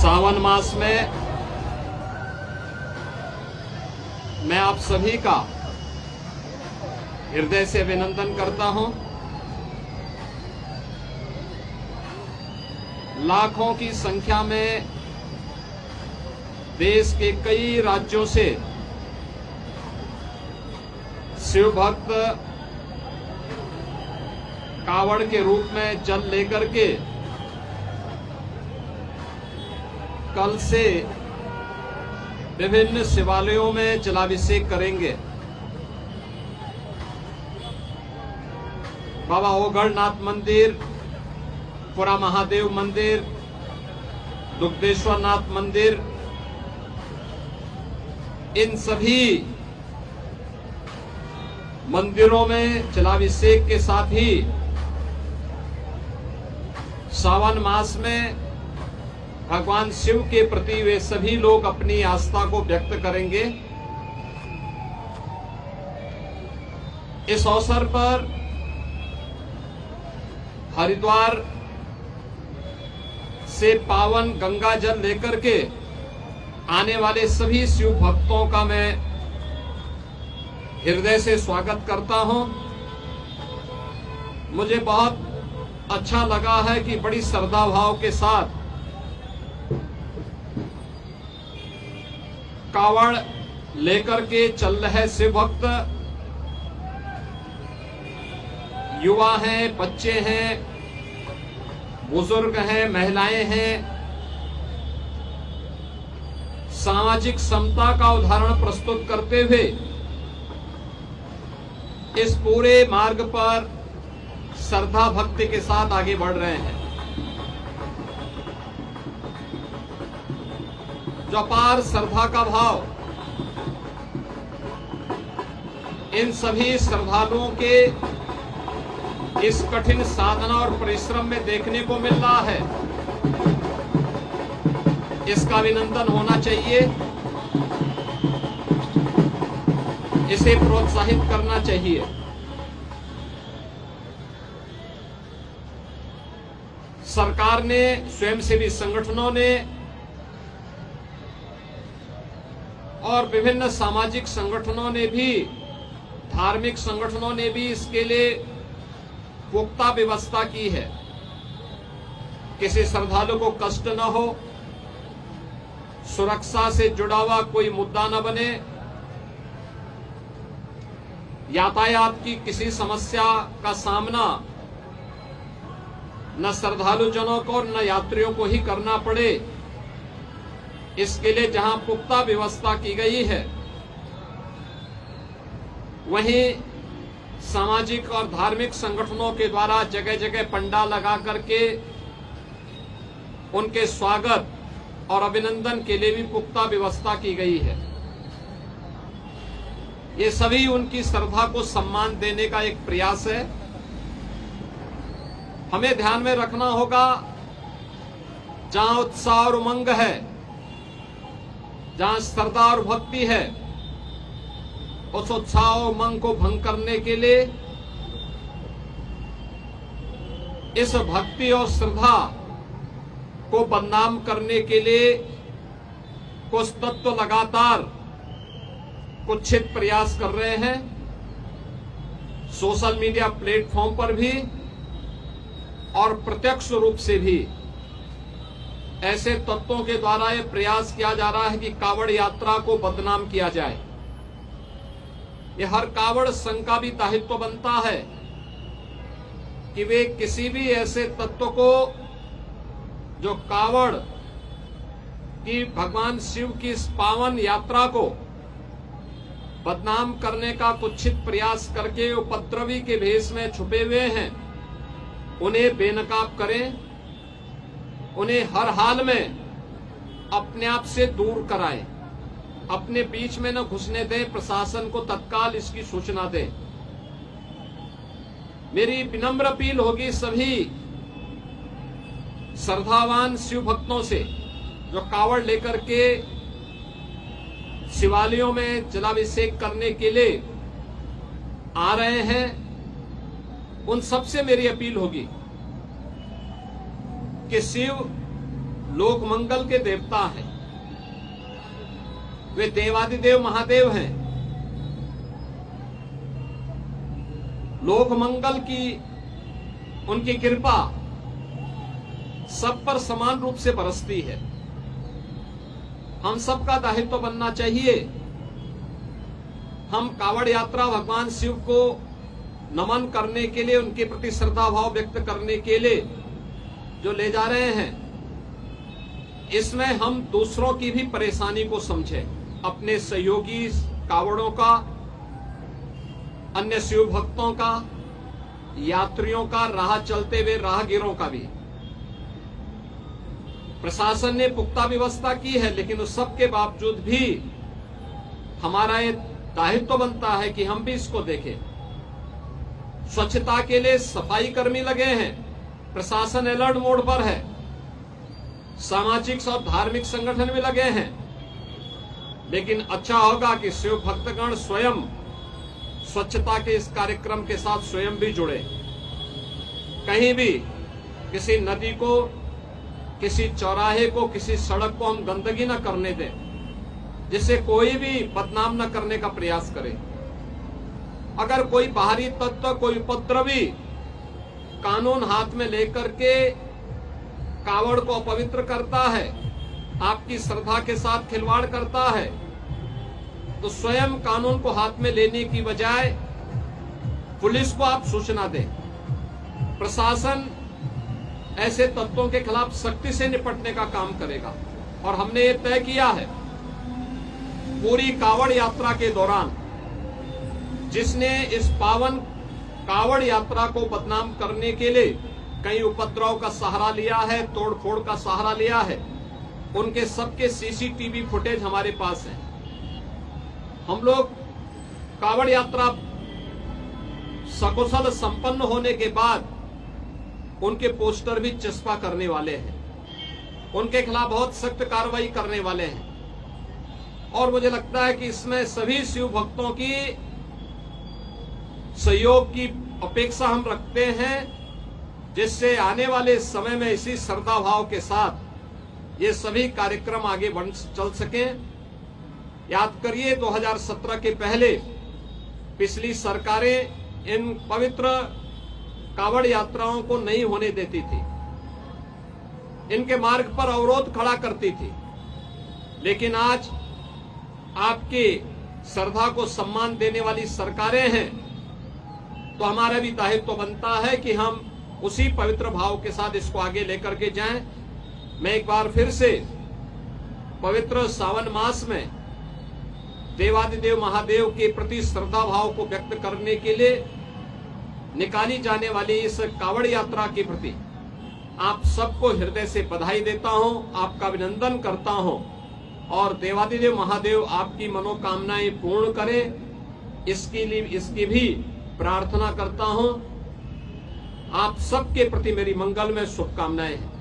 सावन मास में मैं आप सभी का हृदय से अभिनंदन करता हूं। लाखों की संख्या में देश के कई राज्यों से शिव भक्त कावड़ के रूप में जल लेकर के कल से विभिन्न शिवालयों में जलाभिषेक करेंगे। बाबा ओगढ़नाथ मंदिर, पुरा महादेव मंदिर, दुग्धेश्वर नाथ मंदिर, इन सभी मंदिरों में जलाभिषेक के साथ ही सावन मास में भगवान शिव के प्रति वे सभी लोग अपनी आस्था को व्यक्त करेंगे। इस अवसर पर हरिद्वार से पावन गंगा जल लेकर के आने वाले सभी शिव भक्तों का मैं हृदय से स्वागत करता हूं। मुझे बहुत अच्छा लगा है कि बड़ी श्रद्धा भाव के साथ कावड़ लेकर के चल रहे शिव भक्त, युवा हैं, बच्चे हैं, बुजुर्ग हैं, महिलाएं हैं। सामाजिक समता का उदाहरण प्रस्तुत करते हुए इस पूरे मार्ग पर श्रद्धा भक्ति के साथ आगे बढ़ रहे हैं। जो अपार श्रद्धा का भाव इन सभी श्रद्धालुओं के इस कठिन साधना और परिश्रम में देखने को मिल रहा है, इसका अभिनंदन होना चाहिए। इसे प्रोत्साहित करना चाहिए। सरकार ने, स्वयंसेवी संगठनों ने और विभिन्न सामाजिक संगठनों ने भी, धार्मिक संगठनों ने भी इसके लिए पुख्ता व्यवस्था की है। किसी श्रद्धालु को कष्ट न हो, सुरक्षा से जुड़ा हुआ कोई मुद्दा न बने, यातायात की किसी समस्या का सामना न श्रद्धालु जनों को और न यात्रियों को ही करना पड़े, इसके लिए जहां पुख्ता व्यवस्था की गई है, वहीं सामाजिक और धार्मिक संगठनों के द्वारा जगह जगह पंडाल लगा करके उनके स्वागत और अभिनंदन के लिए भी पुख्ता व्यवस्था की गई है। ये सभी उनकी श्रद्धा को सम्मान देने का एक प्रयास है। हमें ध्यान में रखना होगा, जहां उत्साह और उमंग है, जहां श्रद्धा और भक्ति है, उस उत्साह और उमंग को भंग करने के लिए, इस भक्ति और श्रद्धा को बदनाम करने के लिए कुछ तत्व लगातार कुत्सित प्रयास कर रहे हैं। सोशल मीडिया प्लेटफॉर्म पर भी और प्रत्यक्ष रूप से भी ऐसे तत्वों के द्वारा यह प्रयास किया जा रहा है कि कावड़ यात्रा को बदनाम किया जाए। यह हर कावड़ संघ का भी दायित्व बनता है कि वे किसी भी ऐसे तत्व को जो कावड़ की, भगवान शिव की इस पावन यात्रा को बदनाम करने का कुत्सित प्रयास करके उपद्रवी के भेष में छुपे हुए हैं, उन्हें बेनकाब करें, उन्हें हर हाल में अपने आप से दूर कराएं, अपने बीच में न घुसने दें, प्रशासन को तत्काल इसकी सूचना दें। मेरी विनम्र अपील होगी सभी श्रद्धावान शिव भक्तों से जो कावड़ लेकर के शिवालयों में जलाभिषेक करने के लिए आ रहे हैं, उन सबसे मेरी अपील होगी कि शिव लोक मंगल के देवता हैं। वे देवादिदेव महादेव हैं। लोक मंगल की उनकी कृपा सब पर समान रूप से बरसती है। हम सबका दायित्व बनना चाहिए। हम कावड़ यात्रा भगवान शिव को नमन करने के लिए, उनके प्रति श्रद्धा भाव व्यक्त करने के लिए जो ले जा रहे हैं, इसमें हम दूसरों की भी परेशानी को समझें, अपने सहयोगी कावड़ों का, अन्य शिव भक्तों का, यात्रियों का, राह चलते हुए राहगीरों का भी। प्रशासन ने पुख्ता व्यवस्था की है, लेकिन उस सब के बावजूद भी हमारा ये दायित्व बनता है कि हम भी इसको देखें। स्वच्छता के लिए सफाई कर्मी लगे हैं, प्रशासन अलर्ट मोड पर है, सामाजिक और धार्मिक संगठन भी लगे हैं। लेकिन अच्छा होगा कि शिव भक्तगण स्वयं स्वच्छता के इस कार्यक्रम के साथ स्वयं भी जुड़े। कहीं भी किसी नदी को, किसी चौराहे को, किसी सड़क को हम गंदगी न करने दें, जिससे कोई भी बदनाम न करने का प्रयास करे। अगर कोई बाहरी तत्व, कोई उपद्रवी कानून हाथ में लेकर के कावड़ को अपवित्र करता है, आपकी श्रद्धा के साथ खिलवाड़ करता है, तो स्वयं कानून को हाथ में लेने की बजाय पुलिस को आप सूचना दें। प्रशासन ऐसे तत्वों के खिलाफ सख्ती से निपटने का काम करेगा। और हमने ये तय किया है, पूरी कावड़ यात्रा के दौरान जिसने इस पावन कावड़ यात्रा को बदनाम करने के लिए कई उपद्रव का सहारा लिया है, तोड़फोड़ का सहारा लिया है, उनके सबके सीसीटीवी फुटेज हमारे पास है। हम लोग कावड़ यात्रा सकुशल संपन्न होने के बाद उनके पोस्टर भी चस्पा करने वाले हैं, उनके खिलाफ बहुत सख्त कार्रवाई करने वाले हैं। और मुझे लगता है कि इसमें सभी शिव भक्तों की सहयोग की अपेक्षा हम रखते हैं, जिससे आने वाले समय में इसी श्रद्धा भाव के साथ ये सभी कार्यक्रम आगे बढ़ चल सकें। याद करिए 2017 के पहले पिछली सरकारें इन पवित्र कावड़ यात्राओं को नहीं होने देती थी, इनके मार्ग पर अवरोध खड़ा करती थी। लेकिन आज आपकी श्रद्धा को सम्मान देने वाली सरकारें हैं, तो हमारा भी दायित्व बनता है कि हम उसी पवित्र भाव के साथ इसको आगे लेकर के जाएं। मैं एक बार फिर से पवित्र सावन मास में देवादिदेव महादेव के प्रति श्रद्धा भाव को व्यक्त करने के लिए निकाली जाने वाली इस कावड़ यात्रा के प्रति आप सबको हृदय से बधाई देता हूं, आपका अभिनंदन करता हूं, और देवादिदेव महादेव आपकी मनोकामनाएं पूर्ण करें, इसकी भी प्रार्थना करता हूं। आप सबके प्रति मेरी मंगलमय शुभकामनाएं हैं।